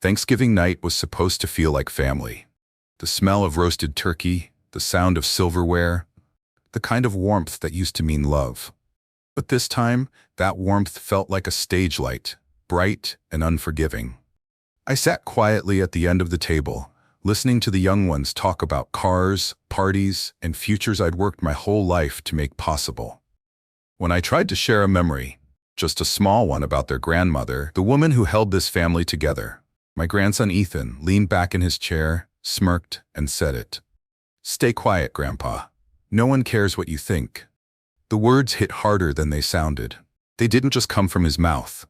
Thanksgiving night was supposed to feel like family. The smell of roasted turkey, the sound of silverware, the kind of warmth that used to mean love. But this time, that warmth felt like a stage light, bright and unforgiving. I sat quietly at the end of the table, listening to the young ones talk about cars, parties, and futures I'd worked my whole life to make possible. When I tried to share a memory, just a small one about their grandmother, the woman who held this family together, my grandson Ethan leaned back in his chair, smirked, and said it. "Stay quiet, Grandpa. No one cares what you think." The words hit harder than they sounded. They didn't just come from his mouth.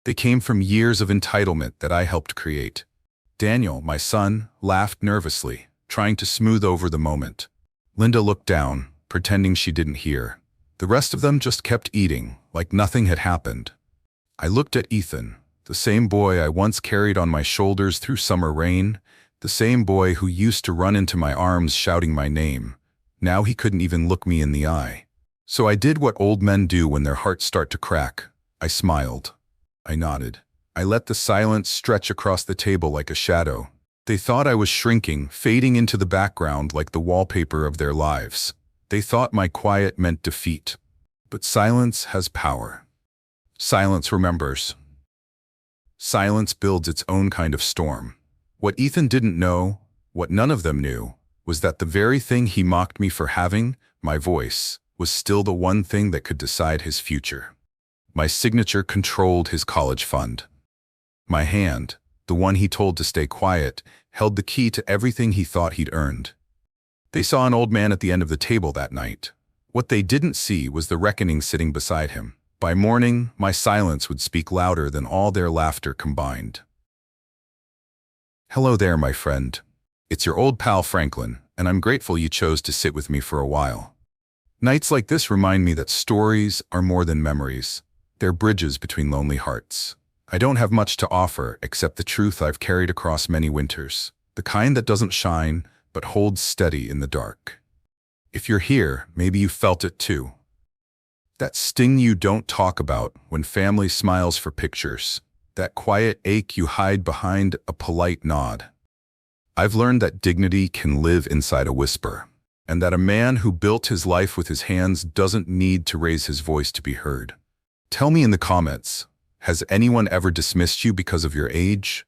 They came from years of entitlement that I helped create. Daniel, my son, laughed nervously, trying to smooth over the moment. Linda looked down, pretending she didn't hear. The rest of them just kept eating, like nothing had happened. I looked at Ethan, the same boy I once carried on my shoulders through summer rain, the same boy who used to run into my arms shouting my name. Now he couldn't even look me in the eye. So I did what old men do when their hearts start to crack. I smiled. I nodded. I let the silence stretch across the table like a shadow. They thought I was shrinking, fading into the background like the wallpaper of their lives. They thought my quiet meant defeat. But silence has power. Silence remembers. Silence builds its own kind of storm. What Ethan didn't know, what none of them knew, was that the very thing he mocked me for having, my voice, was still the one thing that could decide his future. My signature controlled his college fund. My hand, the one he told to stay quiet, held the key to everything he thought he'd earned. They saw an old man at the end of the table that night. What they didn't see was the reckoning sitting beside him. By morning, my silence would speak louder than all their laughter combined. "Hello there, my friend. It's your old pal Franklin, and I'm grateful you chose to sit with me for a while." Nights like this remind me that stories are more than memories. They're bridges between lonely hearts. I don't have much to offer except the truth I've carried across many winters, the kind that doesn't shine, but holds steady in the dark. If you're here, maybe you felt it too. That sting you don't talk about when family smiles for pictures. That quiet ache you hide behind a polite nod. I've learned that dignity can live inside a whisper, and that a man who built his life with his hands doesn't need to raise his voice to be heard. Tell me in the comments, has anyone ever dismissed you because of your age?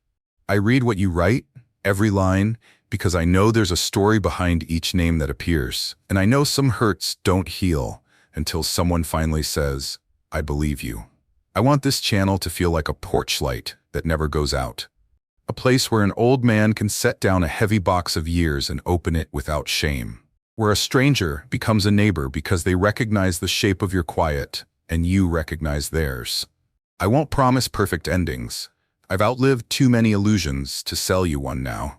I read what you write, every line, because I know there's a story behind each name that appears, and I know some hurts don't heal until someone finally says, "I believe you." I want this channel to feel like a porch light that never goes out. A place where an old man can set down a heavy box of years and open it without shame. Where a stranger becomes a neighbor because they recognize the shape of your quiet and you recognize theirs. I won't promise perfect endings. I've outlived too many illusions to sell you one now.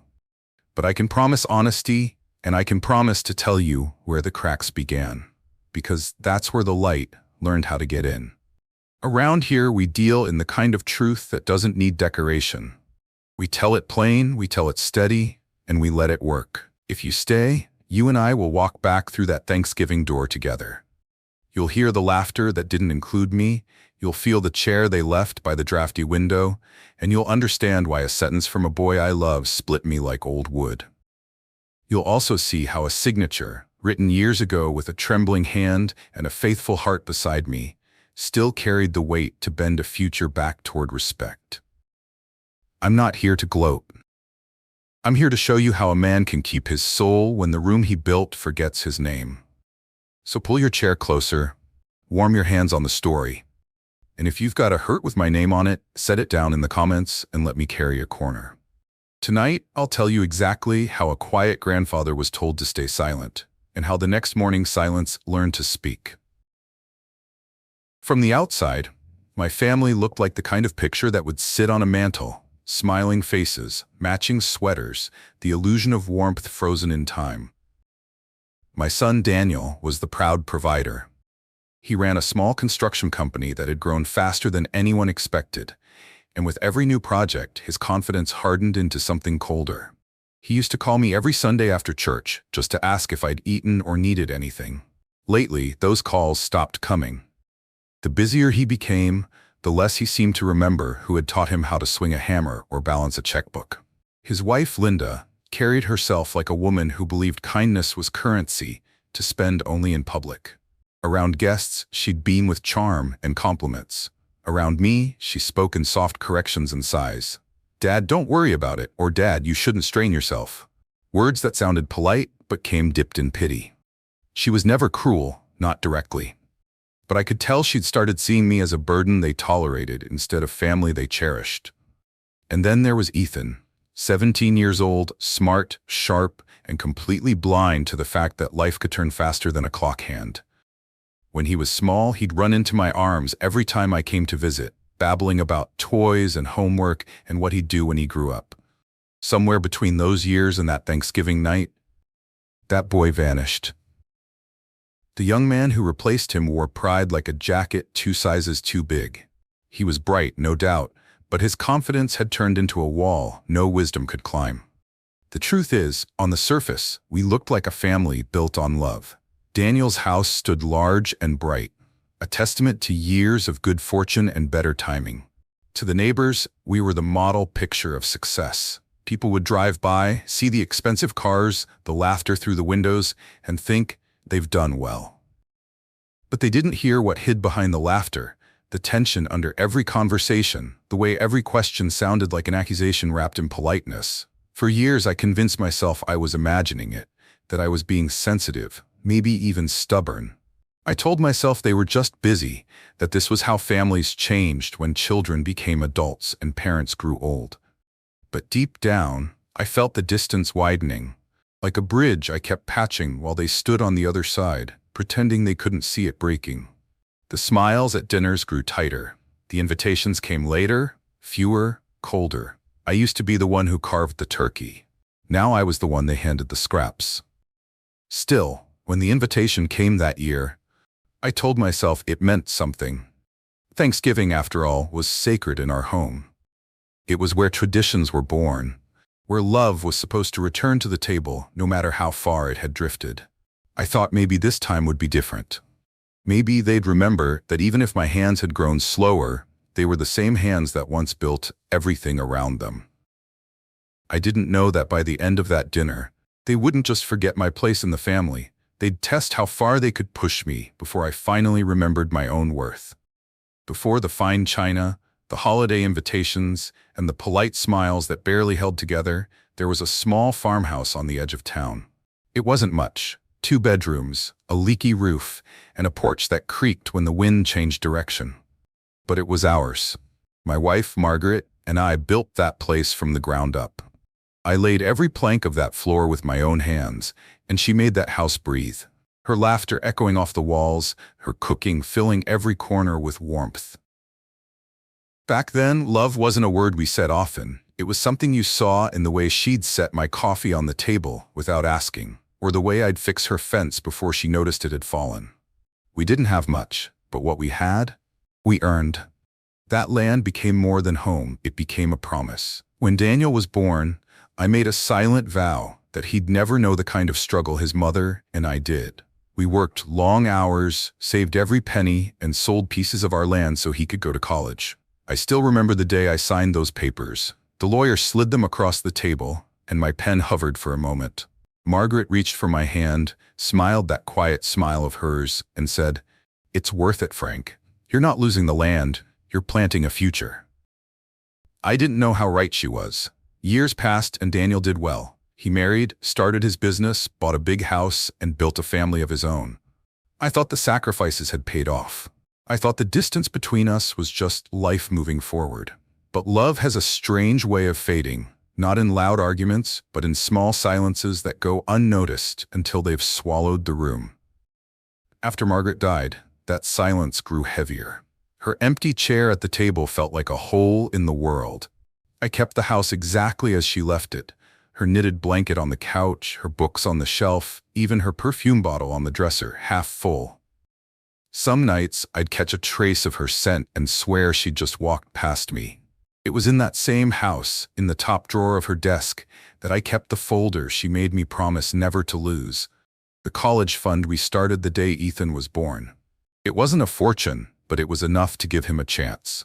But I can promise honesty, and I can promise to tell you where the cracks began. Because that's where the light learned how to get in. Around here, we deal in the kind of truth that doesn't need decoration. We tell it plain, we tell it steady, and we let it work. If you stay, you and I will walk back through that Thanksgiving door together. You'll hear the laughter that didn't include me, you'll feel the chair they left by the drafty window, and you'll understand why a sentence from a boy I love split me like old wood. You'll also see how a signature, written years ago with a trembling hand and a faithful heart beside me, still carried the weight to bend a future back toward respect. I'm not here to gloat. I'm here to show you how a man can keep his soul when the room he built forgets his name. So pull your chair closer, warm your hands on the story, and if you've got a hurt with my name on it, set it down in the comments and let me carry a corner. Tonight, I'll tell you exactly how a quiet grandfather was told to stay silent, and how the next morning silence learned to speak. From the outside, my family looked like the kind of picture that would sit on a mantel, smiling faces, matching sweaters, the illusion of warmth frozen in time. My son Daniel was the proud provider. He ran a small construction company that had grown faster than anyone expected, and with every new project, his confidence hardened into something colder. He used to call me every Sunday after church just to ask if I'd eaten or needed anything. Lately, those calls stopped coming. The busier he became, the less he seemed to remember who had taught him how to swing a hammer or balance a checkbook. His wife, Linda, carried herself like a woman who believed kindness was currency to spend only in public. Around guests, she'd beam with charm and compliments. Around me, she spoke in soft corrections and sighs. "Dad, don't worry about it," or "Dad, you shouldn't strain yourself." Words that sounded polite but came dipped in pity. She was never cruel, not directly. But I could tell she'd started seeing me as a burden they tolerated instead of family they cherished. And then there was Ethan, 17 years old, smart, sharp, and completely blind to the fact that life could turn faster than a clock hand. When he was small, he'd run into my arms every time I came to visit, babbling about toys and homework and what he'd do when he grew up. Somewhere between those years and that Thanksgiving night, that boy vanished. The young man who replaced him wore pride like a jacket 2 sizes too big. He was bright, no doubt, but his confidence had turned into a wall no wisdom could climb. The truth is, on the surface, we looked like a family built on love. Daniel's house stood large and bright, a testament to years of good fortune and better timing. To the neighbors, we were the model picture of success. People would drive by, see the expensive cars, the laughter through the windows, and think, they've done well. But they didn't hear what hid behind the laughter, the tension under every conversation, the way every question sounded like an accusation wrapped in politeness. For years I convinced myself I was imagining it, that I was being sensitive, maybe even stubborn. I told myself they were just busy, that this was how families changed when children became adults and parents grew old. But deep down, I felt the distance widening. Like a bridge I kept patching while they stood on the other side, pretending they couldn't see it breaking. The smiles at dinners grew tighter. The invitations came later, fewer, colder. I used to be the one who carved the turkey. Now I was the one they handed the scraps. Still, when the invitation came that year, I told myself it meant something. Thanksgiving, after all, was sacred in our home. It was where traditions were born, where love was supposed to return to the table no matter how far it had drifted. I thought maybe this time would be different. Maybe they'd remember that even if my hands had grown slower, they were the same hands that once built everything around them. I didn't know that by the end of that dinner, they wouldn't just forget my place in the family. They'd test how far they could push me before I finally remembered my own worth. Before the fine china, the holiday invitations, and the polite smiles that barely held together, there was a small farmhouse on the edge of town. It wasn't much. 2 bedrooms, a leaky roof, and a porch that creaked when the wind changed direction. But it was ours. My wife, Margaret, and I built that place from the ground up. I laid every plank of that floor with my own hands, and she made that house breathe. Her laughter echoing off the walls, her cooking filling every corner with warmth. Back then, love wasn't a word we said often. It was something you saw in the way she'd set my coffee on the table without asking, or the way I'd fix her fence before she noticed it had fallen. We didn't have much, but what we had, we earned. That land became more than home, it became a promise. When Daniel was born, I made a silent vow that he'd never know the kind of struggle his mother and I did. We worked long hours, saved every penny, and sold pieces of our land so he could go to college. I still remember the day I signed those papers. The lawyer slid them across the table, and my pen hovered for a moment. Margaret reached for my hand, smiled that quiet smile of hers, and said, "It's worth it, Frank. You're not losing the land, you're planting a future." I didn't know how right she was. Years passed and Daniel did well. He married, started his business, bought a big house, and built a family of his own. I thought the sacrifices had paid off. I thought the distance between us was just life moving forward. But love has a strange way of fading, not in loud arguments, but in small silences that go unnoticed until they've swallowed the room. After Margaret died, that silence grew heavier. Her empty chair at the table felt like a hole in the world. I kept the house exactly as she left it, her knitted blanket on the couch, her books on the shelf, even her perfume bottle on the dresser, half full. Some nights, I'd catch a trace of her scent and swear she'd just walked past me. It was in that same house, in the top drawer of her desk, that I kept the folder she made me promise never to lose. The college fund we started the day Ethan was born. It wasn't a fortune, but it was enough to give him a chance.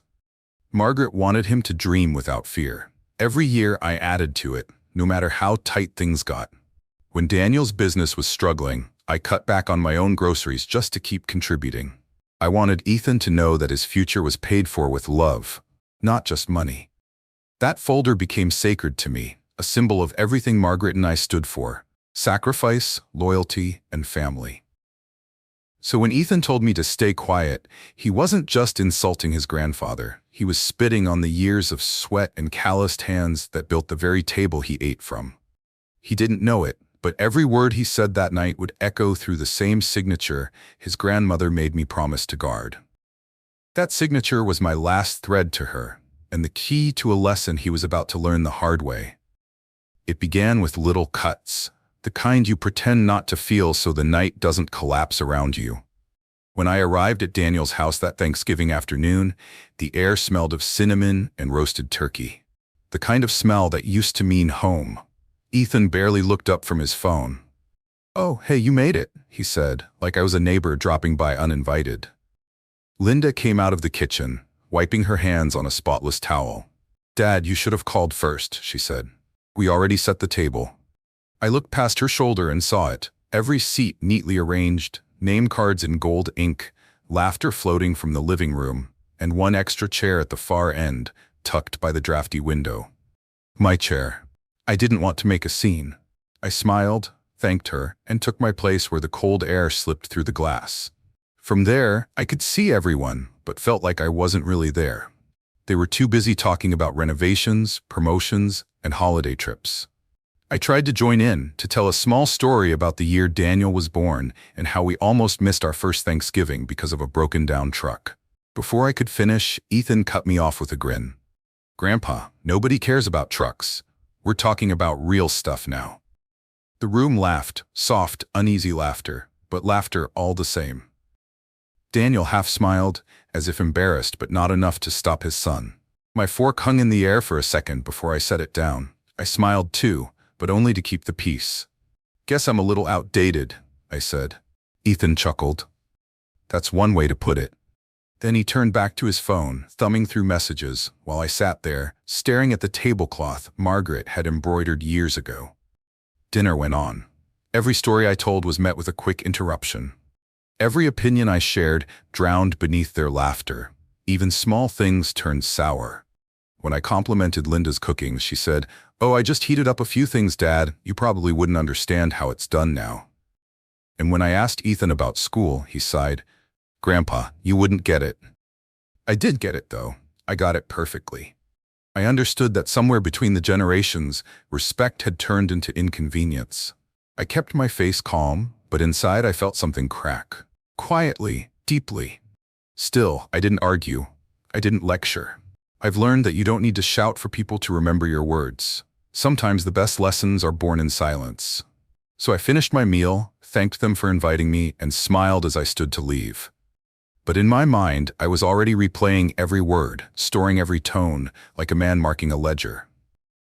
Margaret wanted him to dream without fear. Every year I added to it, no matter how tight things got. When Daniel's business was struggling, I cut back on my own groceries just to keep contributing. I wanted Ethan to know that his future was paid for with love, not just money. That folder became sacred to me, a symbol of everything Margaret and I stood for: sacrifice, loyalty, and family. So when Ethan told me to stay quiet, he wasn't just insulting his grandfather. He was spitting on the years of sweat and calloused hands that built the very table he ate from. He didn't know it, but every word he said that night would echo through the same signature his grandmother made me promise to guard. That signature was my last thread to her, and the key to a lesson he was about to learn the hard way. It began with little cuts, the kind you pretend not to feel so the night doesn't collapse around you. When I arrived at Daniel's house that Thanksgiving afternoon, the air smelled of cinnamon and roasted turkey. The kind of smell that used to mean home. Ethan barely looked up from his phone. "Oh, hey, you made it," he said, like I was a neighbor dropping by uninvited. Linda came out of the kitchen, wiping her hands on a spotless towel. "Dad, you should have called first," she said. "We already set the table." I looked past her shoulder and saw it. Every seat neatly arranged, name cards in gold ink, laughter floating from the living room, and one extra chair at the far end, tucked by the drafty window. My chair. I didn't want to make a scene. I smiled, thanked her, and took my place where the cold air slipped through the glass. From there, I could see everyone, but felt like I wasn't really there. They were too busy talking about renovations, promotions, and holiday trips. I tried to join in, to tell a small story about the year Daniel was born and how we almost missed our first Thanksgiving because of a broken-down truck. Before I could finish, Ethan cut me off with a grin. "Grandpa, nobody cares about trucks. We're talking about real stuff now." The room laughed, soft, uneasy laughter, but laughter all the same. Daniel half smiled, as if embarrassed but not enough to stop his son. My fork hung in the air for a second before I set it down. I smiled too, but only to keep the peace. "Guess I'm a little outdated," I said. Ethan chuckled. "That's one way to put it." Then he turned back to his phone, thumbing through messages, while I sat there, staring at the tablecloth Margaret had embroidered years ago. Dinner went on. Every story I told was met with a quick interruption. Every opinion I shared drowned beneath their laughter. Even small things turned sour. When I complimented Linda's cooking, she said, "Oh, I just heated up a few things, Dad. You probably wouldn't understand how it's done now." And when I asked Ethan about school, he sighed, "Grandpa, you wouldn't get it." I did get it, though. I got it perfectly. I understood that somewhere between the generations, respect had turned into inconvenience. I kept my face calm, but inside I felt something crack. Quietly, deeply. Still, I didn't argue. I didn't lecture. I've learned that you don't need to shout for people to remember your words. Sometimes the best lessons are born in silence. So I finished my meal, thanked them for inviting me, and smiled as I stood to leave. But in my mind, I was already replaying every word, storing every tone, like a man marking a ledger.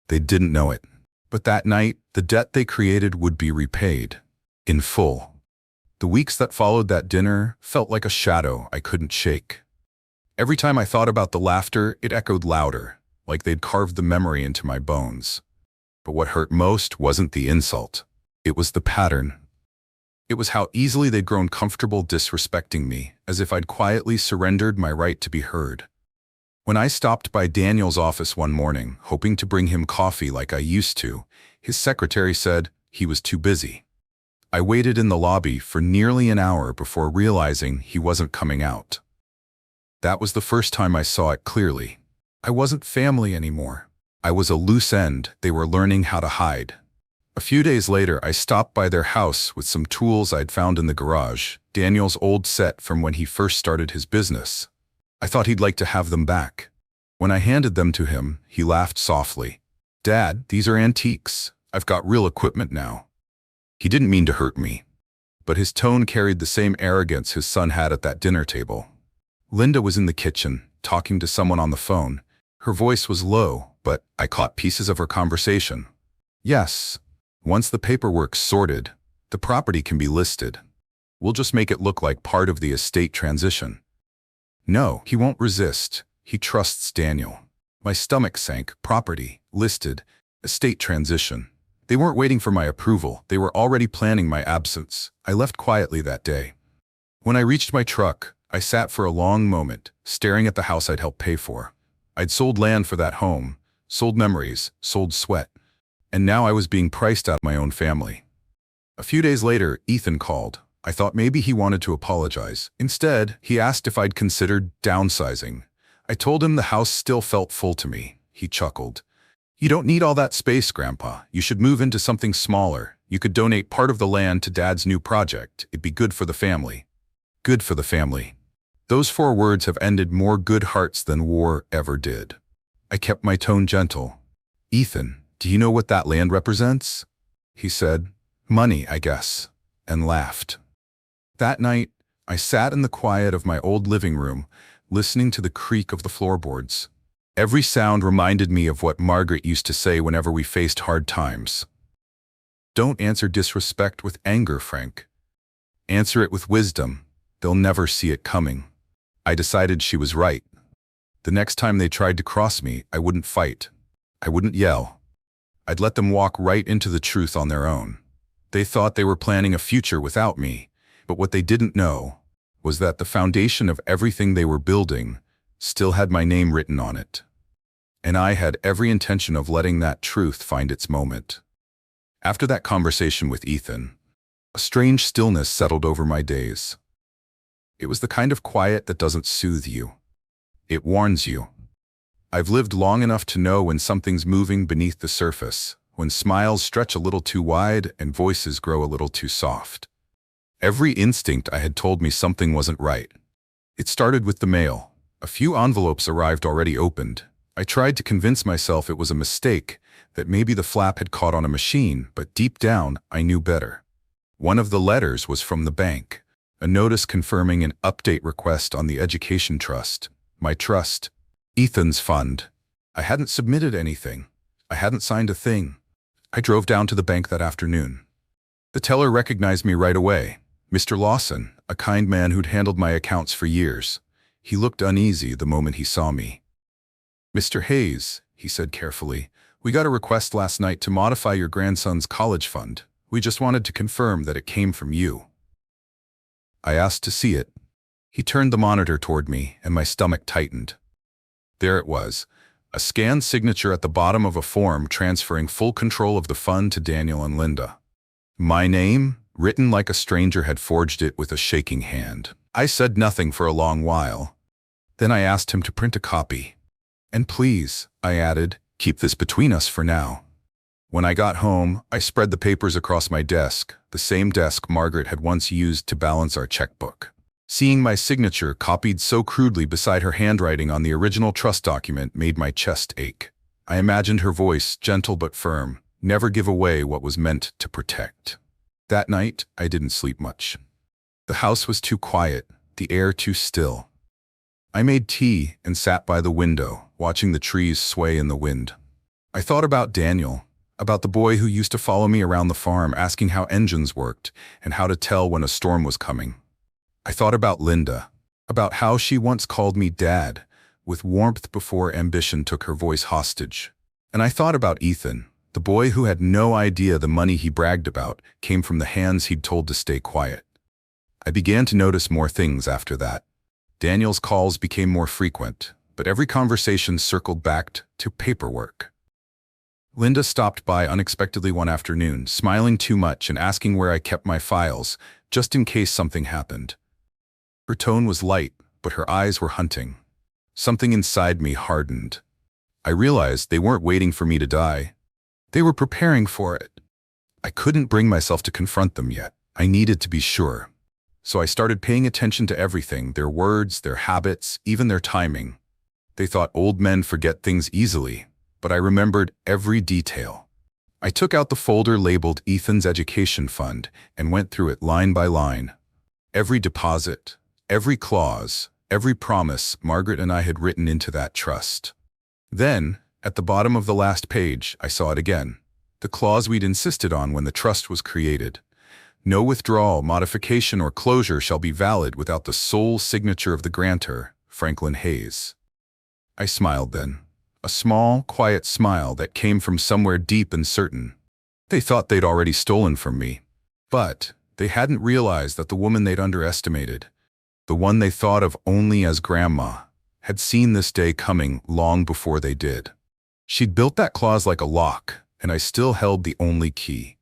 They didn't know it. But that night, the debt they created would be repaid. In full. The weeks that followed that dinner felt like a shadow I couldn't shake. Every time I thought about the laughter, it echoed louder, like they'd carved the memory into my bones. But what hurt most wasn't the insult. It was the pattern. It was how easily they'd grown comfortable disrespecting me, as if I'd quietly surrendered my right to be heard. When I stopped by Daniel's office one morning, hoping to bring him coffee like I used to, his secretary said he was too busy. I waited in the lobby for nearly an hour before realizing he wasn't coming out. That was the first time I saw it clearly. I wasn't family anymore. I was a loose end they were learning how to hide. A few days later, I stopped by their house with some tools I'd found in the garage, Daniel's old set from when he first started his business. I thought he'd like to have them back. When I handed them to him, he laughed softly. "Dad, these are antiques. I've got real equipment now." He didn't mean to hurt me, but his tone carried the same arrogance his son had at that dinner table. Linda was in the kitchen, talking to someone on the phone. Her voice was low, but I caught pieces of her conversation. "Yes. Once the paperwork's sorted, the property can be listed. We'll just make it look like part of the estate transition." No, he won't resist. He trusts Daniel. My stomach sank. Property, listed, estate transition. They weren't waiting for my approval. They were already planning my absence. I left quietly that day. When I reached my truck, I sat for a long moment, staring at the house I'd helped pay for. I'd sold land for that home, sold memories, sold sweat. And now I was being priced out of my own family. A few days later, Ethan called. I thought maybe he wanted to apologize. Instead, he asked if I'd considered downsizing. I told him the house still felt full to me. He chuckled. "You don't need all that space, Grandpa. You should move into something smaller. You could donate part of the land to Dad's new project. It'd be good for the family." Good for the family. Those 4 words have ended more good hearts than war ever did. I kept my tone gentle. "Ethan, do you know what that land represents?" He said, "Money, I guess," and laughed. That night, I sat in the quiet of my old living room, listening to the creak of the floorboards. Every sound reminded me of what Margaret used to say whenever we faced hard times. "Don't answer disrespect with anger, Frank. Answer it with wisdom. They'll never see it coming." I decided she was right. The next time they tried to cross me, I wouldn't fight. I wouldn't yell. I'd let them walk right into the truth on their own. They thought they were planning a future without me, but what they didn't know was that the foundation of everything they were building still had my name written on it. And I had every intention of letting that truth find its moment. After that conversation with Ethan, a strange stillness settled over my days. It was the kind of quiet that doesn't soothe you. It warns you. I've lived long enough to know when something's moving beneath the surface, when smiles stretch a little too wide and voices grow a little too soft. Every instinct I had told me something wasn't right. It started with the mail. A few envelopes arrived already opened. I tried to convince myself it was a mistake, that maybe the flap had caught on a machine, but deep down, I knew better. One of the letters was from the bank, a notice confirming an update request on the education trust. My trust. Ethan's fund. I hadn't submitted anything. I hadn't signed a thing. I drove down to the bank that afternoon. The teller recognized me right away. Mr. Lawson, a kind man who'd handled my accounts for years. He looked uneasy the moment he saw me. "Mr. Hayes," he said carefully, "we got a request last night to modify your grandson's college fund. We just wanted to confirm that it came from you." I asked to see it. He turned the monitor toward me, and my stomach tightened. There it was, a scanned signature at the bottom of a form transferring full control of the fund to Daniel and Linda. My name, written like a stranger had forged it with a shaking hand. I said nothing for a long while. Then I asked him to print a copy. "And please," I added, "keep this between us for now." When I got home, I spread the papers across my desk, the same desk Margaret had once used to balance our checkbook. Seeing my signature copied so crudely beside her handwriting on the original trust document made my chest ache. I imagined her voice, gentle but firm, never give away what was meant to protect. That night, I didn't sleep much. The house was too quiet, the air too still. I made tea and sat by the window, watching the trees sway in the wind. I thought about Daniel, about the boy who used to follow me around the farm asking how engines worked and how to tell when a storm was coming. I thought about Linda, about how she once called me Dad, with warmth before ambition took her voice hostage. And I thought about Ethan, the boy who had no idea the money he bragged about came from the hands he'd told to stay quiet. I began to notice more things after that. Daniel's calls became more frequent, but every conversation circled back to paperwork. Linda stopped by unexpectedly one afternoon, smiling too much and asking where I kept my files, just in case something happened. Her tone was light, but her eyes were hunting. Something inside me hardened. I realized they weren't waiting for me to die. They were preparing for it. I couldn't bring myself to confront them yet. I needed to be sure. So I started paying attention to everything, their words, their habits, even their timing. They thought old men forget things easily, but I remembered every detail. I took out the folder labeled Ethan's Education Fund and went through it line by line. Every deposit, every clause, every promise Margaret and I had written into that trust. Then, at the bottom of the last page, I saw it again. The clause we'd insisted on when the trust was created. No withdrawal, modification, or closure shall be valid without the sole signature of the grantor, Franklin Hayes. I smiled then. A small, quiet smile that came from somewhere deep and certain. They thought they'd already stolen from me. But they hadn't realized that the woman they'd underestimated, the one they thought of only as grandma, had seen this day coming long before they did. She'd built that clause like a lock, and I still held the only key.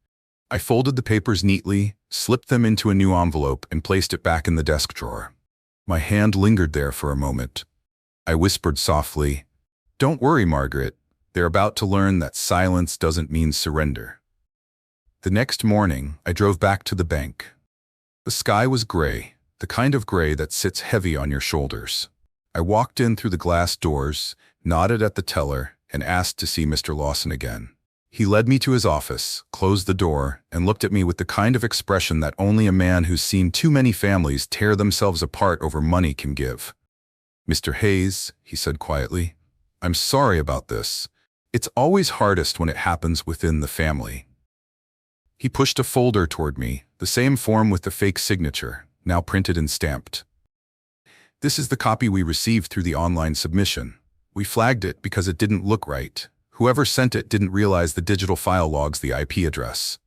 I folded the papers neatly, slipped them into a new envelope, and placed it back in the desk drawer. My hand lingered there for a moment. I whispered softly, "Don't worry, Margaret. They're about to learn that silence doesn't mean surrender." The next morning, I drove back to the bank. The sky was gray, the kind of gray that sits heavy on your shoulders. I walked in through the glass doors, nodded at the teller, and asked to see Mr. Lawson again. He led me to his office, closed the door, and looked at me with the kind of expression that only a man who's seen too many families tear themselves apart over money can give. "Mr. Hayes," he said quietly, "I'm sorry about this. It's always hardest when it happens within the family." He pushed a folder toward me, the same form with the fake signature, now printed and stamped. "This is the copy we received through the online submission. We flagged it because it didn't look right. Whoever sent it didn't realize the digital file logs the IP address."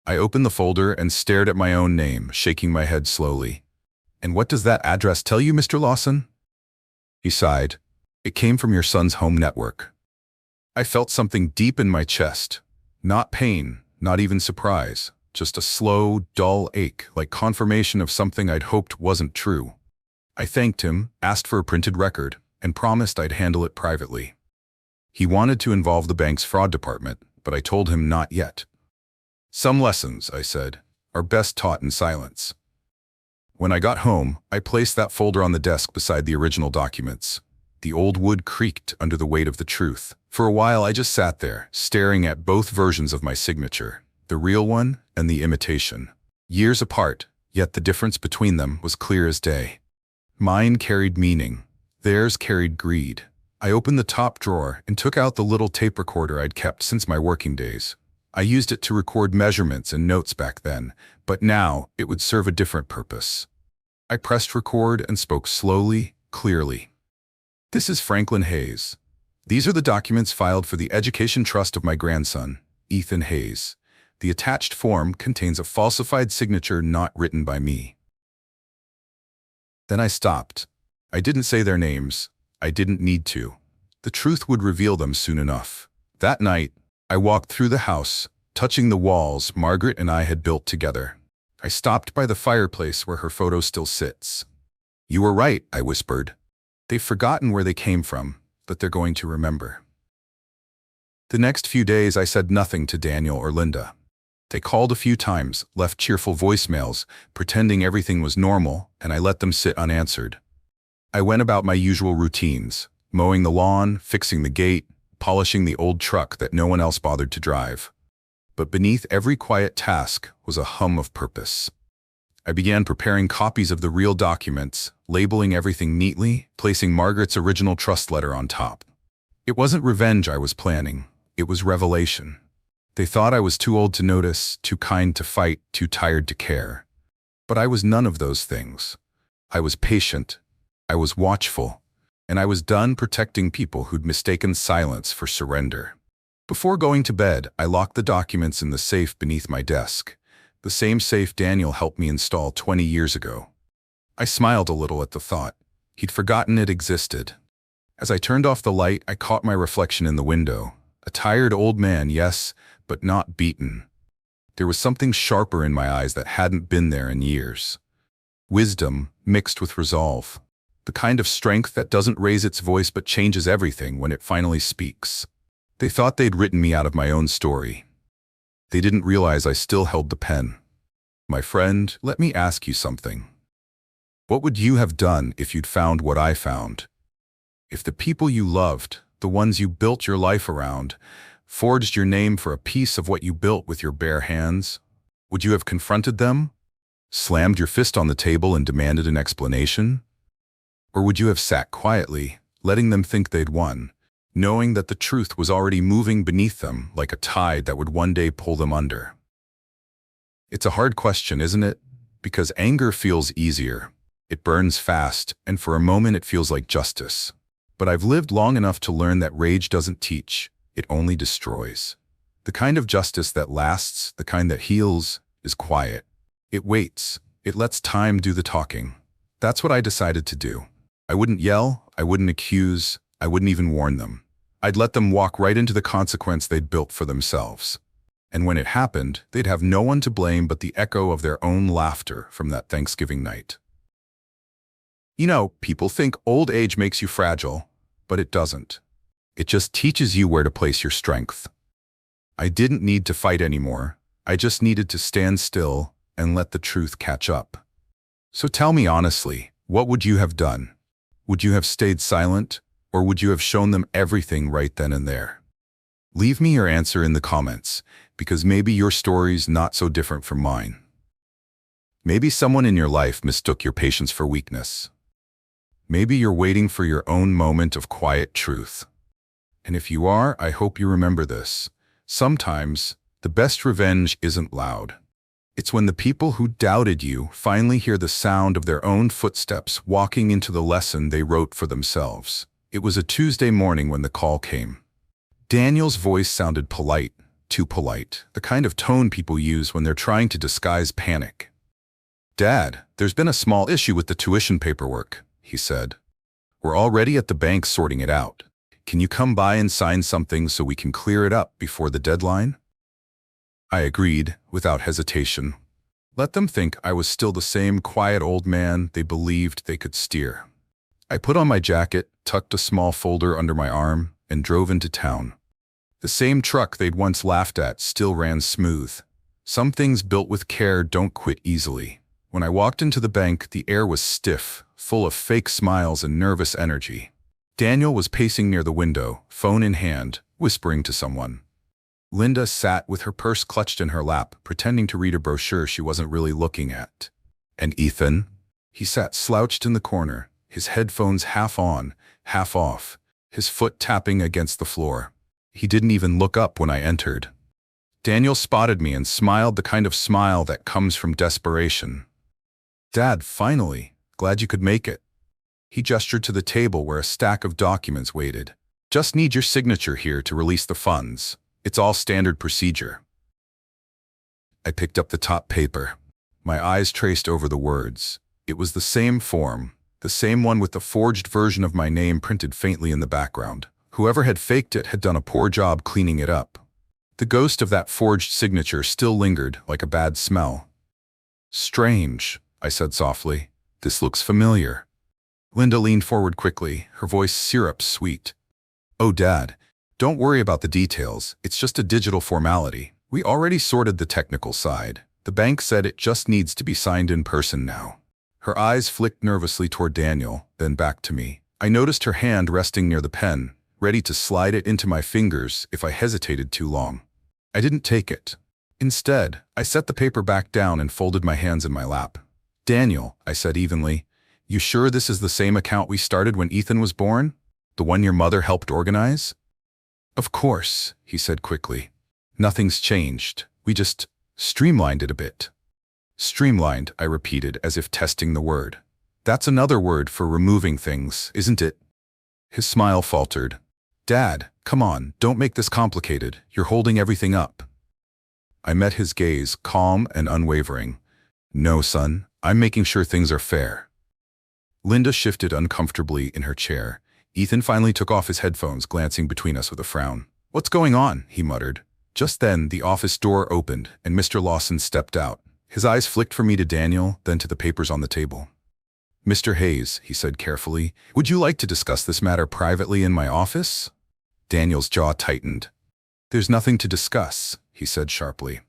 I opened the folder and stared at my own name, shaking my head slowly. "And what does that address tell you, Mr. Lawson?" He sighed. "It came from your son's home network." I felt something deep in my chest. Not pain, not even surprise, just a slow, dull ache, like confirmation of something I'd hoped wasn't true. I thanked him, asked for a printed record, and promised I'd handle it privately. He wanted to involve the bank's fraud department, but I told him not yet. "Some lessons," I said, "are best taught in silence." When I got home, I placed that folder on the desk beside the original documents. The old wood creaked under the weight of the truth. For a while I just sat there, staring at both versions of my signature, the real one and the imitation. Years apart, yet the difference between them was clear as day. Mine carried meaning. Theirs carried greed. I opened the top drawer and took out the little tape recorder I'd kept since my working days. I used it to record measurements and notes back then, but now it would serve a different purpose. I pressed record and spoke slowly, clearly. "This is Franklin Hayes. These are the documents filed for the education trust of my grandson, Ethan Hayes. The attached form contains a falsified signature not written by me." Then I stopped. I didn't say their names. I didn't need to. The truth would reveal them soon enough. That night, I walked through the house, touching the walls Margaret and I had built together. I stopped by the fireplace where her photo still sits. "You were right," I whispered. "They've forgotten where they came from, but they're going to remember." The next few days I said nothing to Daniel or Linda. They called a few times, left cheerful voicemails, pretending everything was normal, and I let them sit unanswered. I went about my usual routines, mowing the lawn, fixing the gate, polishing the old truck that no one else bothered to drive. But beneath every quiet task was a hum of purpose. I began preparing copies of the real documents, labeling everything neatly, placing Margaret's original trust letter on top. It wasn't revenge I was planning, it was revelation. They thought I was too old to notice, too kind to fight, too tired to care. But I was none of those things. I was patient, I was watchful, and I was done protecting people who'd mistaken silence for surrender. Before going to bed, I locked the documents in the safe beneath my desk, the same safe Daniel helped me install 20 years ago. I smiled a little at the thought. He'd forgotten it existed. As I turned off the light, I caught my reflection in the window. A tired old man, yes, but not beaten. There was something sharper in my eyes that hadn't been there in years. Wisdom mixed with resolve. The kind of strength that doesn't raise its voice but changes everything when it finally speaks. They thought they'd written me out of my own story. They didn't realize I still held the pen. My friend, let me ask you something. What would you have done if you'd found what I found? If the people you loved, the ones you built your life around, forged your name for a piece of what you built with your bare hands, would you have confronted them? Slammed your fist on the table and demanded an explanation? Or would you have sat quietly, letting them think they'd won, knowing that the truth was already moving beneath them like a tide that would one day pull them under? It's a hard question, isn't it? Because anger feels easier. It burns fast, and for a moment it feels like justice. But I've lived long enough to learn that rage doesn't teach, it only destroys. The kind of justice that lasts, the kind that heals, is quiet. It waits. It lets time do the talking. That's what I decided to do. I wouldn't yell, I wouldn't accuse, I wouldn't even warn them. I'd let them walk right into the consequence they'd built for themselves. And when it happened, they'd have no one to blame but the echo of their own laughter from that Thanksgiving night. You know, people think old age makes you fragile, but it doesn't. It just teaches you where to place your strength. I didn't need to fight anymore. I just needed to stand still and let the truth catch up. So tell me honestly, what would you have done? Would you have stayed silent, or would you have shown them everything right then and there? Leave me your answer in the comments, because maybe your story's not so different from mine. Maybe someone in your life mistook your patience for weakness. Maybe you're waiting for your own moment of quiet truth. And if you are, I hope you remember this. Sometimes, the best revenge isn't loud. It's when the people who doubted you finally hear the sound of their own footsteps walking into the lesson they wrote for themselves. It was a Tuesday morning when the call came. Daniel's voice sounded polite, too polite, the kind of tone people use when they're trying to disguise panic. "Dad, there's been a small issue with the tuition paperwork," he said. "We're already at the bank sorting it out. Can you come by and sign something so we can clear it up before the deadline?" I agreed, without hesitation. Let them think I was still the same quiet old man they believed they could steer. I put on my jacket, tucked a small folder under my arm, and drove into town. The same truck they'd once laughed at still ran smooth. Some things built with care don't quit easily. When I walked into the bank, the air was stiff, full of fake smiles and nervous energy. Daniel was pacing near the window, phone in hand, whispering to someone. Linda sat with her purse clutched in her lap, pretending to read a brochure she wasn't really looking at. And Ethan? He sat slouched in the corner, his headphones half on, half off, his foot tapping against the floor. He didn't even look up when I entered. Daniel spotted me and smiled the kind of smile that comes from desperation. "Dad, finally. Glad you could make it." He gestured to the table where a stack of documents waited. "Just need your signature here to release the funds. It's all standard procedure." I picked up the top paper. My eyes traced over the words. It was the same form, the same one with the forged version of my name printed faintly in the background. Whoever had faked it had done a poor job cleaning it up. The ghost of that forged signature still lingered, like a bad smell. "Strange," I said softly. "This looks familiar." Linda leaned forward quickly, her voice syrup-sweet. "Oh, Dad, don't worry about the details. It's just a digital formality. We already sorted the technical side. The bank said it just needs to be signed in person now." Her eyes flicked nervously toward Daniel, then back to me. I noticed her hand resting near the pen, ready to slide it into my fingers if I hesitated too long. I didn't take it. Instead, I set the paper back down and folded my hands in my lap. "Daniel," I said evenly, "you sure this is the same account we started when Ethan was born? The one your mother helped organize?" "Of course," he said quickly. "Nothing's changed. We just streamlined it a bit." "Streamlined," I repeated as if testing the word. "That's another word for removing things, isn't it?" His smile faltered. "Dad, come on, don't make this complicated. You're holding everything up." I met his gaze, calm and unwavering. "No, son, I'm making sure things are fair." Linda shifted uncomfortably in her chair. Ethan finally took off his headphones, glancing between us with a frown. "What's going on?" he muttered. Just then, the office door opened, and Mr. Lawson stepped out. His eyes flicked from me to Daniel, then to the papers on the table. "Mr. Hayes," he said carefully, "would you like to discuss this matter privately in my office?" Daniel's jaw tightened. "There's nothing to discuss," he said sharply.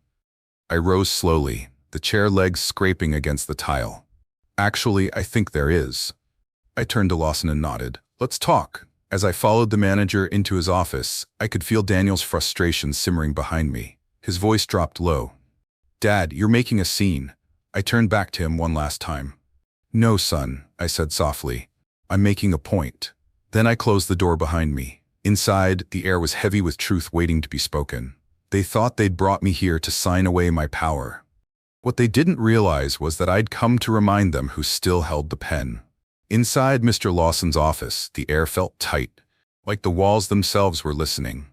I rose slowly, the chair legs scraping against the tile. "Actually, I think there is." I turned to Lawson and nodded. "Let's talk." As I followed the manager into his office, I could feel Daniel's frustration simmering behind me. His voice dropped low. "Dad, you're making a scene." I turned back to him one last time. "No, son," I said softly. "I'm making a point." Then I closed the door behind me. Inside, the air was heavy with truth waiting to be spoken. They thought they'd brought me here to sign away my power. What they didn't realize was that I'd come to remind them who still held the pen. Inside Mr. Lawson's office, the air felt tight, like the walls themselves were listening.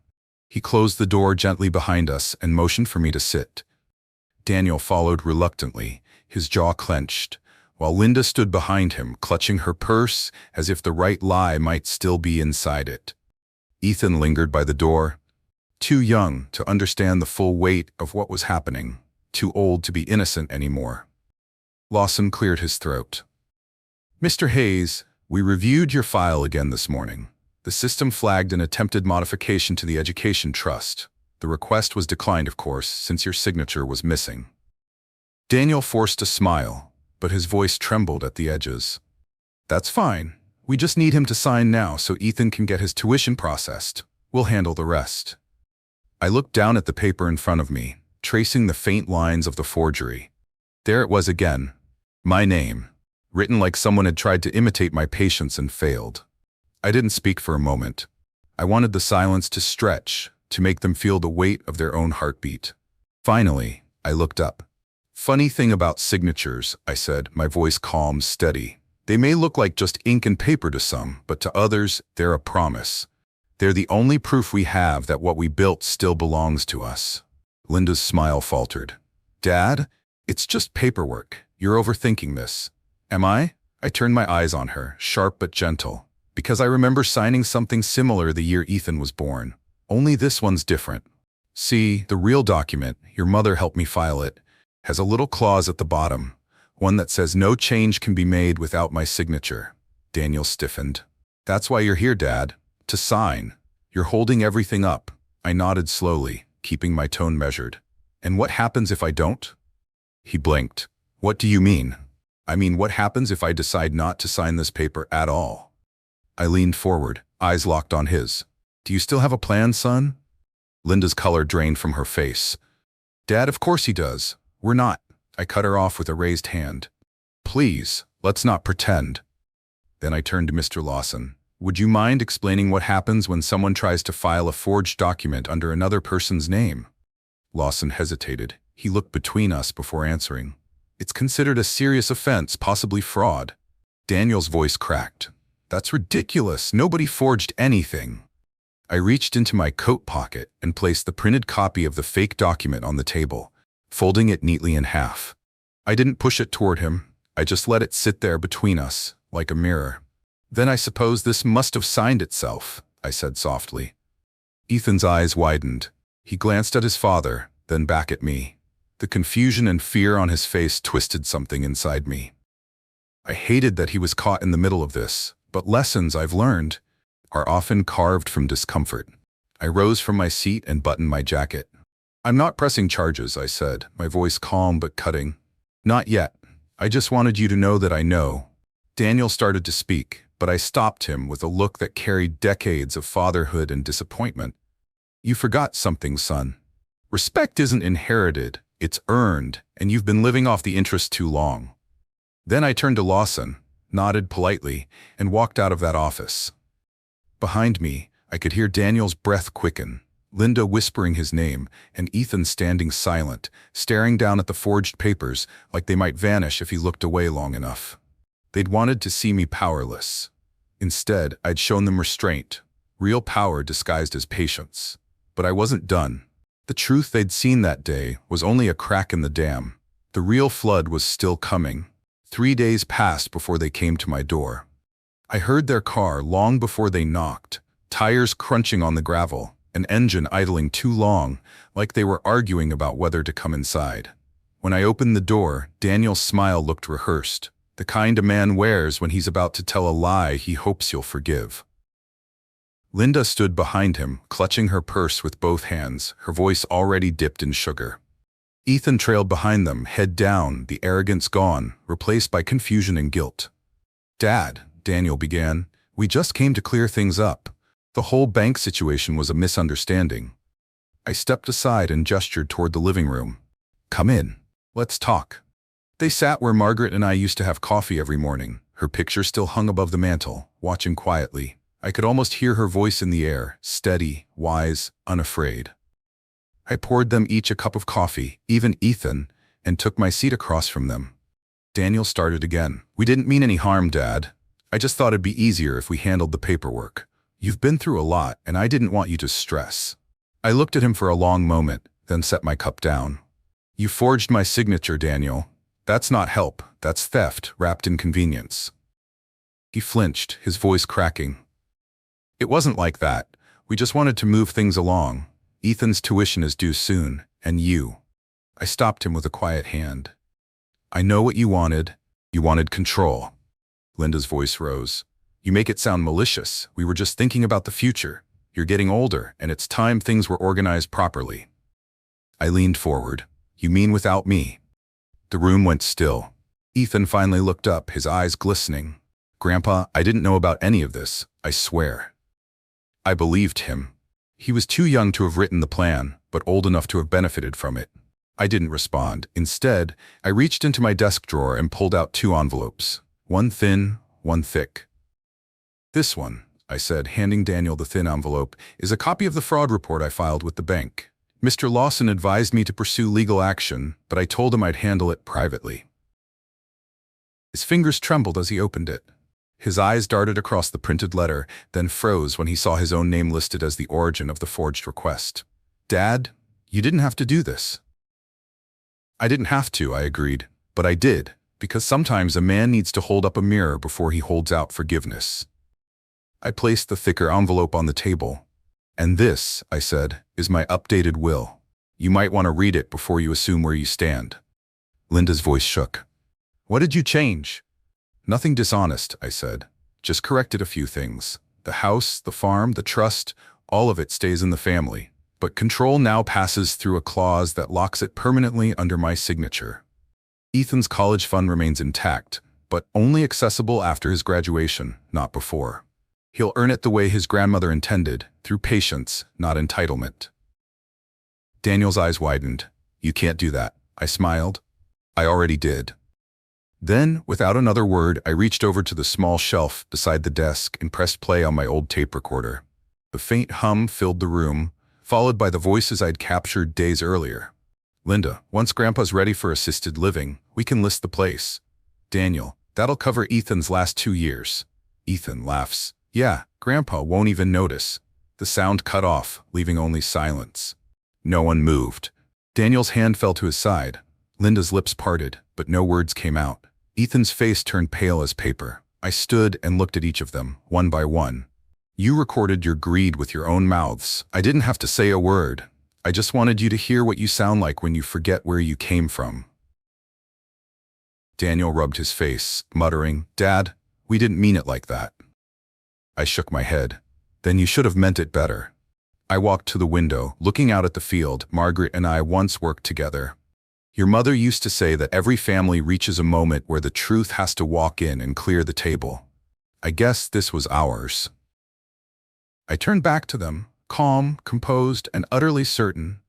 He closed the door gently behind us and motioned for me to sit. Daniel followed reluctantly, his jaw clenched, while Linda stood behind him, clutching her purse as if the right lie might still be inside it. Ethan lingered by the door, too young to understand the full weight of what was happening, too old to be innocent anymore. Lawson cleared his throat. "Mr. Hayes, we reviewed your file again this morning. The system flagged an attempted modification to the Education Trust. The request was declined, of course, since your signature was missing." Daniel forced a smile, but his voice trembled at the edges. "That's fine. We just need him to sign now so Ethan can get his tuition processed. We'll handle the rest." I looked down at the paper in front of me, tracing the faint lines of the forgery. There it was again. My name, written like someone had tried to imitate my patience and failed. I didn't speak for a moment. I wanted the silence to stretch, to make them feel the weight of their own heartbeat. Finally, I looked up. "Funny thing about signatures," I said, my voice calm, steady. "They may look like just ink and paper to some, but to others, they're a promise. They're the only proof we have that what we built still belongs to us." Linda's smile faltered. "Dad, it's just paperwork. You're overthinking this." "Am I?" I turned my eyes on her, sharp but gentle, because I remember signing something similar the year Ethan was born. Only this one's different. See, the real document, your mother helped me file it, has a little clause at the bottom, one that says no change can be made without my signature. Daniel stiffened. "That's why you're here, Dad. To sign. You're holding everything up." I nodded slowly, keeping my tone measured. "And what happens if I don't?" He blinked. "What do you mean?" "I mean, what happens if I decide not to sign this paper at all?" I leaned forward, eyes locked on his. "Do you still have a plan, son?" Linda's color drained from her face. "Dad, of course he does. We're not." I cut her off with a raised hand. "Please, let's not pretend." Then I turned to Mr. Lawson. "Would you mind explaining what happens when someone tries to file a forged document under another person's name?" Lawson hesitated. He looked between us before answering. "It's considered a serious offense, possibly fraud." Daniel's voice cracked. "That's ridiculous. Nobody forged anything." I reached into my coat pocket and placed the printed copy of the fake document on the table, folding it neatly in half. I didn't push it toward him. I just let it sit there between us, like a mirror. "Then I suppose this must have signed itself," I said softly. Ethan's eyes widened. He glanced at his father, then back at me. The confusion and fear on his face twisted something inside me. I hated that he was caught in the middle of this, but lessons I've learned are often carved from discomfort. I rose from my seat and buttoned my jacket. "I'm not pressing charges," I said, my voice calm but cutting. "Not yet. I just wanted you to know that I know." Daniel started to speak, but I stopped him with a look that carried decades of fatherhood and disappointment. "You forgot something, son. Respect isn't inherited, it's earned, and you've been living off the interest too long." Then I turned to Lawson, nodded politely, and walked out of that office. Behind me, I could hear Daniel's breath quicken, Linda whispering his name, and Ethan standing silent, staring down at the forged papers like they might vanish if he looked away long enough. They'd wanted to see me powerless. Instead, I'd shown them restraint, real power disguised as patience. But I wasn't done. The truth they'd seen that day was only a crack in the dam. The real flood was still coming. 3 days passed before they came to my door. I heard their car long before they knocked, tires crunching on the gravel, an engine idling too long, like they were arguing about whether to come inside. When I opened the door, Daniel's smile looked rehearsed, the kind a man wears when he's about to tell a lie he hopes you'll forgive. Linda stood behind him, clutching her purse with both hands, her voice already dipped in sugar. Ethan trailed behind them, head down, the arrogance gone, replaced by confusion and guilt. "Dad," Daniel began, "we just came to clear things up. The whole bank situation was a misunderstanding." I stepped aside and gestured toward the living room. "Come in. Let's talk." They sat where Margaret and I used to have coffee every morning, her picture still hung above the mantel, watching quietly. I could almost hear her voice in the air, steady, wise, unafraid. I poured them each a cup of coffee, even Ethan, and took my seat across from them. Daniel started again. "We didn't mean any harm, Dad. I just thought it'd be easier if we handled the paperwork. You've been through a lot, and I didn't want you to stress. I looked at him for a long moment, then set my cup down. You forged my signature, Daniel. That's not help, that's theft wrapped in convenience. He flinched, his voice cracking. It wasn't like that. We just wanted to move things along. Ethan's tuition is due soon, and you. I stopped him with a quiet hand. I know what you wanted. You wanted control. Linda's voice rose. You make it sound malicious. We were just thinking about the future. You're getting older, and it's time things were organized properly. I leaned forward. You mean without me? The room went still. Ethan finally looked up, his eyes glistening. Grandpa, I didn't know about any of this, I swear. I believed him. He was too young to have written the plan, but old enough to have benefited from it. I didn't respond. Instead, I reached into my desk drawer and pulled out 2 envelopes. One thin, one thick. This one, I said, handing Daniel the thin envelope, is a copy of the fraud report I filed with the bank. Mr. Lawson advised me to pursue legal action, but I told him I'd handle it privately. His fingers trembled as he opened it. His eyes darted across the printed letter, then froze when he saw his own name listed as the origin of the forged request. Dad, you didn't have to do this. I didn't have to, I agreed, but I did, because sometimes a man needs to hold up a mirror before he holds out forgiveness. I placed the thicker envelope on the table. And this, I said, is my updated will. You might want to read it before you assume where you stand. Linda's voice shook. What did you change? Nothing dishonest, I said. Just corrected a few things. The house, the farm, the trust, all of it stays in the family. But control now passes through a clause that locks it permanently under my signature. Ethan's college fund remains intact, but only accessible after his graduation, not before. He'll earn it the way his grandmother intended, through patience, not entitlement. Daniel's eyes widened. You can't do that, I smiled. I already did. Then, without another word, I reached over to the small shelf beside the desk and pressed play on my old tape recorder. The faint hum filled the room, followed by the voices I'd captured days earlier. Linda, once Grandpa's ready for assisted living, we can list the place. Daniel, that'll cover Ethan's last 2 years. Ethan laughs. Yeah, Grandpa won't even notice. The sound cut off, leaving only silence. No one moved. Daniel's hand fell to his side. Linda's lips parted, but no words came out. Ethan's face turned pale as paper. I stood and looked at each of them, one by one. You recorded your greed with your own mouths. I didn't have to say a word. I just wanted you to hear what you sound like when you forget where you came from. Daniel rubbed his face, muttering, Dad, we didn't mean it like that. I shook my head. Then you should have meant it better. I walked to the window, looking out at the field. Margaret and I once worked together. Your mother used to say that every family reaches a moment where the truth has to walk in and clear the table. I guess this was ours. I turned back to them, calm, composed, and utterly certain.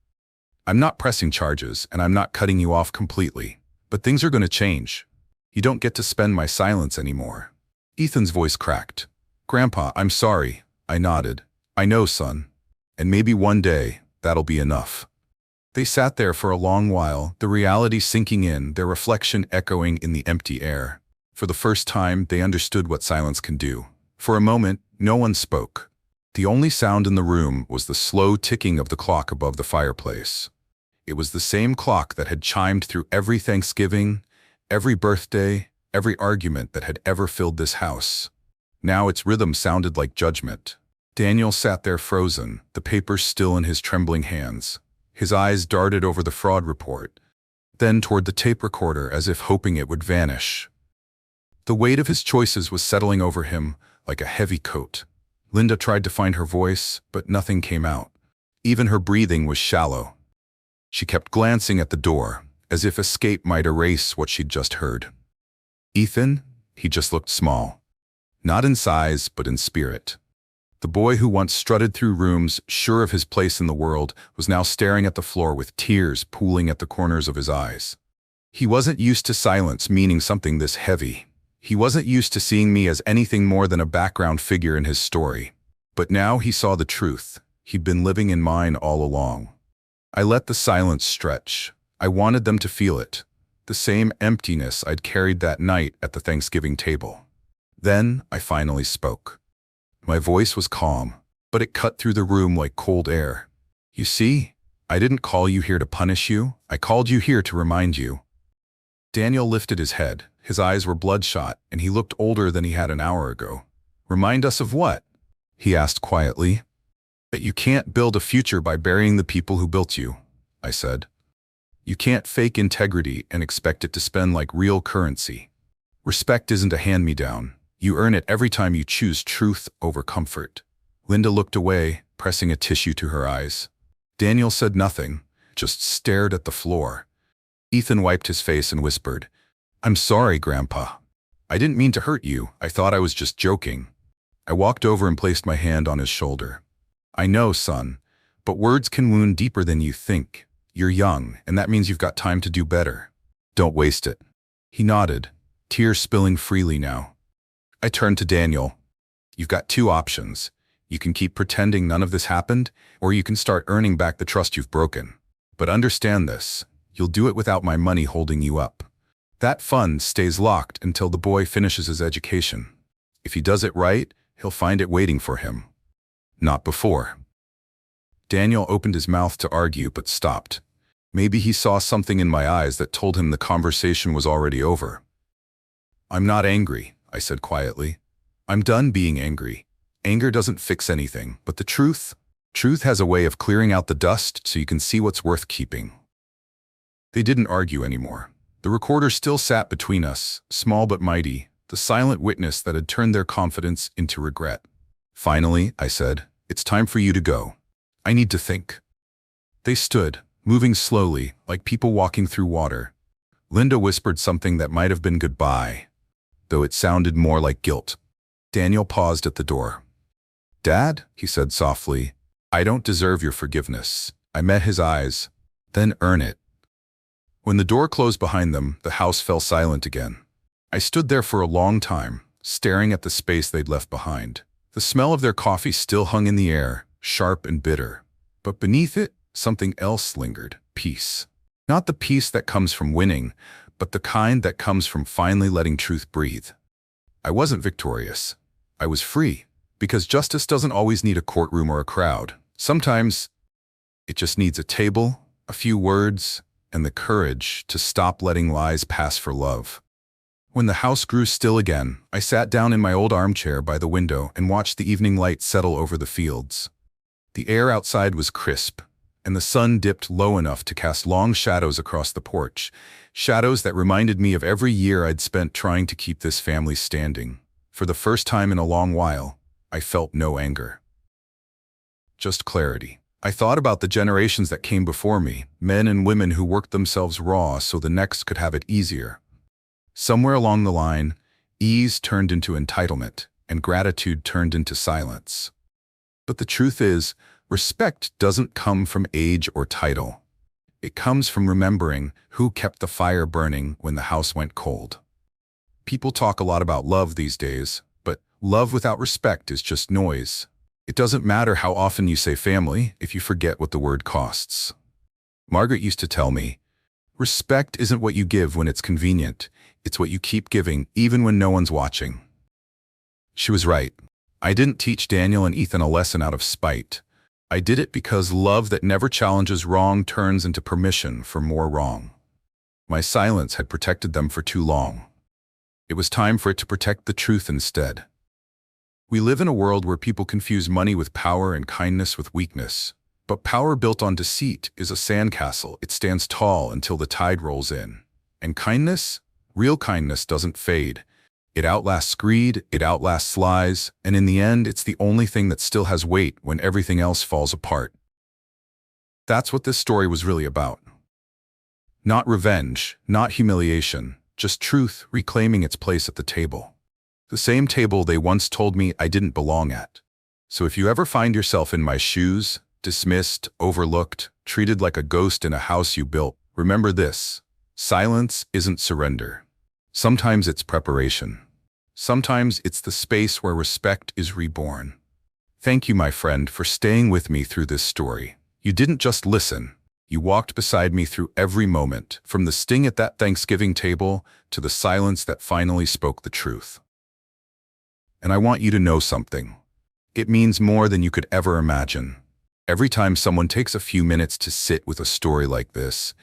I'm not pressing charges, and I'm not cutting you off completely. But things are going to change. You don't get to spend my silence anymore. Ethan's voice cracked. Grandpa, I'm sorry. I nodded. I know, son. And maybe one day, that'll be enough. They sat there for a long while, the reality sinking in, their reflection echoing in the empty air. For the first time, they understood what silence can do. For a moment, no one spoke. The only sound in the room was the slow ticking of the clock above the fireplace. It was the same clock that had chimed through every Thanksgiving, every birthday, every argument that had ever filled this house. Now its rhythm sounded like judgment. Daniel sat there frozen, the papers still in his trembling hands. His eyes darted over the fraud report, then toward the tape recorder as if hoping it would vanish. The weight of his choices was settling over him like a heavy coat. Linda tried to find her voice, but nothing came out. Even her breathing was shallow. She kept glancing at the door, as if escape might erase what she'd just heard. Ethan, he just looked small. Not in size, but in spirit. The boy who once strutted through rooms, sure of his place in the world, was now staring at the floor with tears pooling at the corners of his eyes. He wasn't used to silence meaning something this heavy. He wasn't used to seeing me as anything more than a background figure in his story. But now he saw the truth. He'd been living in mine all along. I let the silence stretch. I wanted them to feel it. The same emptiness I'd carried that night at the Thanksgiving table. Then I finally spoke. My voice was calm, but it cut through the room like cold air. You see, I didn't call you here to punish you. I called you here to remind you. Daniel lifted his head. His eyes were bloodshot, and he looked older than he had an hour ago. Remind us of what? He asked quietly. That you can't build a future by burying the people who built you, I said. You can't fake integrity and expect it to spend like real currency. Respect isn't a hand-me-down. You earn it every time you choose truth over comfort. Linda looked away, pressing a tissue to her eyes. Daniel said nothing, just stared at the floor. Ethan wiped his face and whispered, I'm sorry, Grandpa. I didn't mean to hurt you. I thought I was just joking. I walked over and placed my hand on his shoulder. I know, son, but words can wound deeper than you think. You're young, and that means you've got time to do better. Don't waste it. He nodded, tears spilling freely now. I turned to Daniel. You've got two options. You can keep pretending none of this happened, or you can start earning back the trust you've broken. But understand this, you'll do it without my money holding you up. That fund stays locked until the boy finishes his education. If he does it right, he'll find it waiting for him. Not before. Daniel opened his mouth to argue but stopped. Maybe he saw something in my eyes that told him the conversation was already over. I'm not angry, I said quietly. I'm done being angry. Anger doesn't fix anything, but the truth has a way of clearing out the dust so you can see what's worth keeping. They didn't argue anymore. The recorder still sat between us, small but mighty, the silent witness that had turned their confidence into regret. Finally, I said, it's time for you to go. I need to think. They stood, moving slowly, like people walking through water. Linda whispered something that might have been goodbye, though it sounded more like guilt. Daniel paused at the door. Dad, he said softly, I don't deserve your forgiveness. I met his eyes. Then earn it. When the door closed behind them, the house fell silent again. I stood there for a long time, staring at the space they'd left behind. The smell of their coffee still hung in the air, sharp and bitter. But beneath it, something else lingered, peace. Not the peace that comes from winning, but the kind that comes from finally letting truth breathe. I wasn't victorious. I was free, because justice doesn't always need a courtroom or a crowd. Sometimes it just needs a table, a few words, and the courage to stop letting lies pass for love. When the house grew still again, I sat down in my old armchair by the window and watched the evening light settle over the fields. The air outside was crisp, and the sun dipped low enough to cast long shadows across the porch, shadows that reminded me of every year I'd spent trying to keep this family standing. For the first time in a long while, I felt no anger. Just clarity. I thought about the generations that came before me, men and women who worked themselves raw so the next could have it easier. Somewhere along the line, ease turned into entitlement, and gratitude turned into silence. But the truth is, respect doesn't come from age or title. It comes from remembering who kept the fire burning when the house went cold. People talk a lot about love these days, but love without respect is just noise. It doesn't matter how often you say family if you forget what the word costs. Margaret used to tell me, respect isn't what you give when it's convenient, it's what you keep giving even when no one's watching. She was right. I didn't teach Daniel and Ethan a lesson out of spite. I did it because love that never challenges wrong turns into permission for more wrong. My silence had protected them for too long. It was time for it to protect the truth instead. We live in a world where people confuse money with power and kindness with weakness. But power built on deceit is a sandcastle. It stands tall until the tide rolls in. And kindness? Real kindness doesn't fade. It outlasts greed, it outlasts lies, and in the end, it's the only thing that still has weight when everything else falls apart. That's what this story was really about. Not revenge, not humiliation, just truth reclaiming its place at the table. The same table they once told me I didn't belong at. So if you ever find yourself in my shoes, dismissed, overlooked, treated like a ghost in a house you built, remember this: silence isn't surrender. Sometimes it's preparation. Sometimes it's the space where respect is reborn. Thank you, my friend, for staying with me through this story. You didn't just listen. You walked beside me through every moment, from the sting at that Thanksgiving table to the silence that finally spoke the truth. And I want you to know something. It means more than you could ever imagine. Every time someone takes a few minutes to sit with a story like this,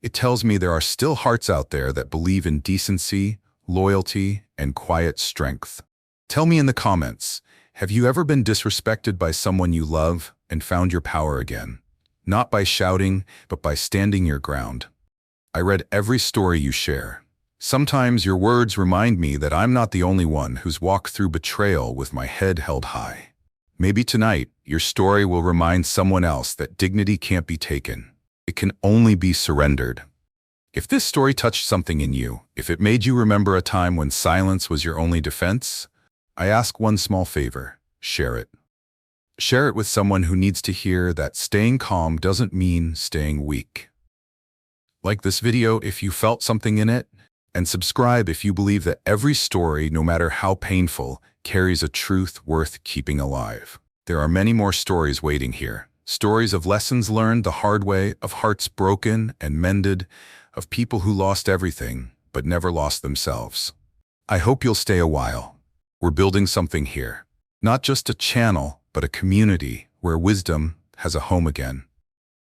it tells me there are still hearts out there that believe in decency, loyalty, and quiet strength. Tell me in the comments, have you ever been disrespected by someone you love and found your power again? Not by shouting, but by standing your ground. I read every story you share. Sometimes your words remind me that I'm not the only one who's walked through betrayal with my head held high. Maybe tonight, your story will remind someone else that dignity can't be taken. It can only be surrendered. If this story touched something in you, if it made you remember a time when silence was your only defense, I ask one small favor: share it. Share it with someone who needs to hear that staying calm doesn't mean staying weak. Like this video if you felt something in it, and subscribe if you believe that every story, no matter how painful, carries a truth worth keeping alive. There are many more stories waiting here. Stories of lessons learned the hard way, of hearts broken and mended, of people who lost everything but never lost themselves. I hope you'll stay a while. We're building something here. Not just a channel, but a community where wisdom has a home again.